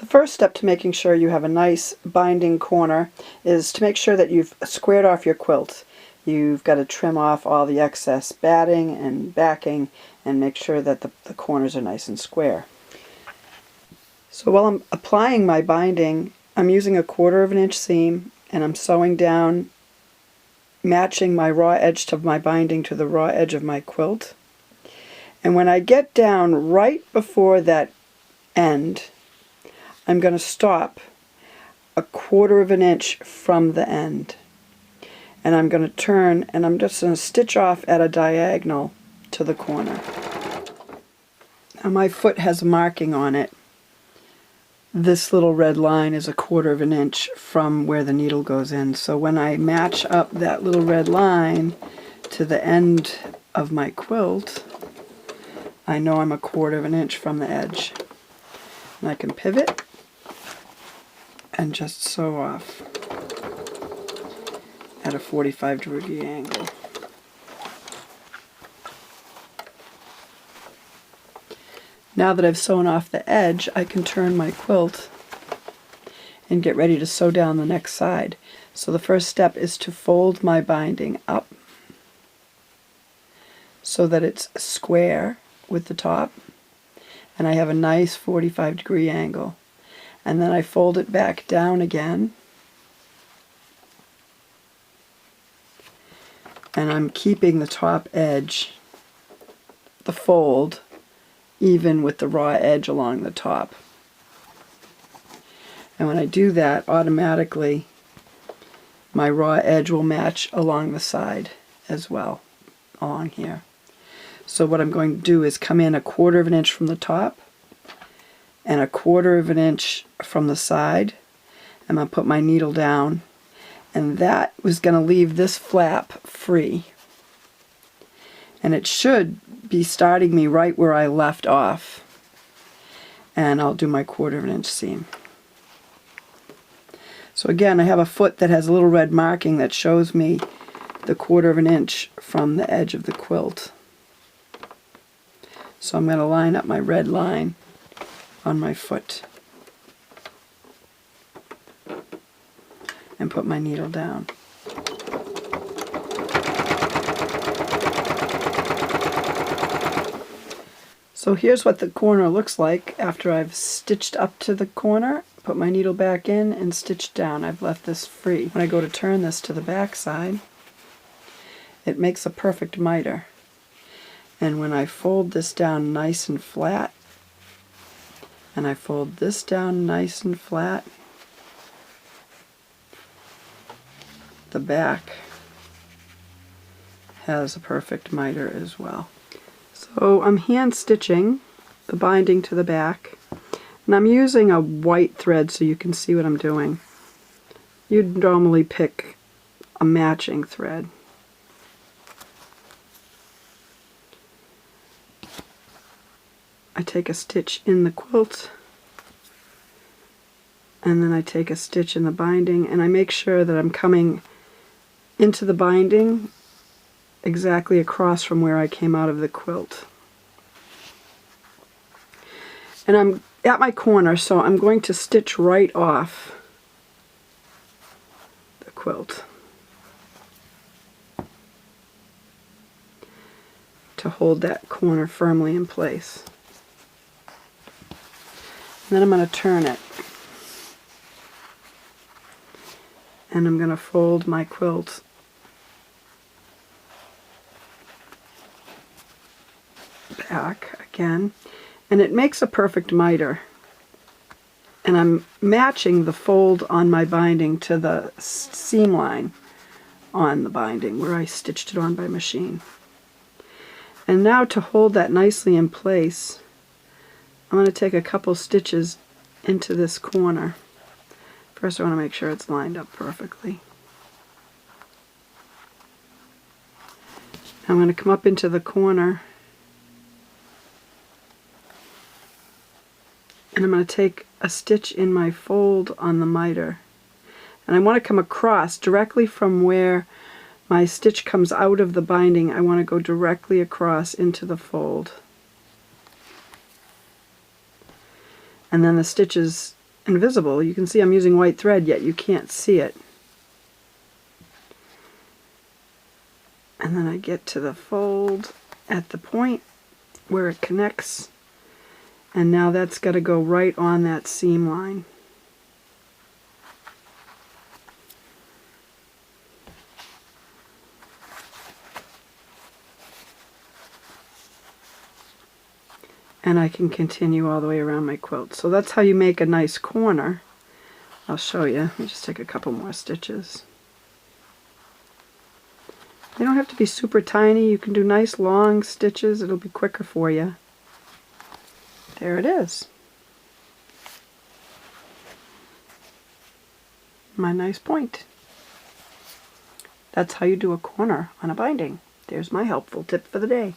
The first step to making sure you have a nice binding corner is to make sure that you've squared off your quilt. You've got to trim off all the excess batting and backing and make sure that the corners are nice and square. So while I'm applying my binding, I'm using a 1/4 of an inch seam and I'm sewing down, matching my raw edge to my binding to the raw edge of my quilt. And when I get down right before that end, I'm going to stop a 1/4 of an inch from the end. And I'm going to turn and I'm just going to stitch off at a diagonal to the corner. Now my foot has a marking on it. This little red line is a 1/4 of an inch from where the needle goes in. So when I match up that little red line to the end of my quilt, I know I'm a 1/4 of an inch from the edge. And I can pivot and just sew off at a 45-degree angle. Now that I've sewn off the edge, I can turn my quilt and get ready to sew down the next side. So the first step is to fold my binding up so that it's square with the top and I have a nice 45-degree angle. And then I fold it back down again, and I'm keeping the top edge, the fold, even with the raw edge along the top. And when I do that, automatically my raw edge will match along the side as well, along here. So what I'm going to do is come in a 1/4 of an inch from the top and a 1/4 of an inch from the side. I'm going to put my needle down, and that was going to leave this flap free. And it should be starting me right where I left off. And I'll do my 1/4 of an inch seam. So again, I have a foot that has a little red marking that shows me the 1/4 of an inch from the edge of the quilt. So I'm going to line up my red line on my foot and put my needle down. So here's what the corner looks like after I've stitched up to the corner, put my needle back in and stitched down. I've left this free. When I go to turn this to the back side, it makes a perfect miter. And when I fold this down nice and flat, and I fold this down nice and flat, the back has a perfect miter as well. So I'm hand stitching the binding to the back, and I'm using a white thread so you can see what I'm doing. You'd normally pick a matching thread. I take a stitch in the quilt, and then I take a stitch in the binding, and I make sure that I'm coming into the binding exactly across from where I came out of the quilt. And I'm at my corner, so I'm going to stitch right off the quilt to hold that corner firmly in place. And then I'm going to turn it. And I'm going to fold my quilt back again. And it makes a perfect miter. And I'm matching the fold on my binding to the seam line on the binding where I stitched it on by machine. And now to hold that nicely in place, I'm going to take a couple stitches into this corner. First I want to make sure it's lined up perfectly. I'm going to come up into the corner and I'm going to take a stitch in my fold on the miter. And I want to come across directly from where my stitch comes out of the binding. I want to go directly across into the fold. And then the stitches invisible. You can see I'm using white thread, yet you can't see it. And then I get to the fold at the point where it connects, and now that's got to go right on that seam line. And I can continue all the way around my quilt. So that's how you make a nice corner. I'll show you. Let me just take a couple more stitches. They don't have to be super tiny. You can do nice long stitches. It'll be quicker for you. There it is. My nice point. That's how you do a corner on a binding. There's my helpful tip for the day.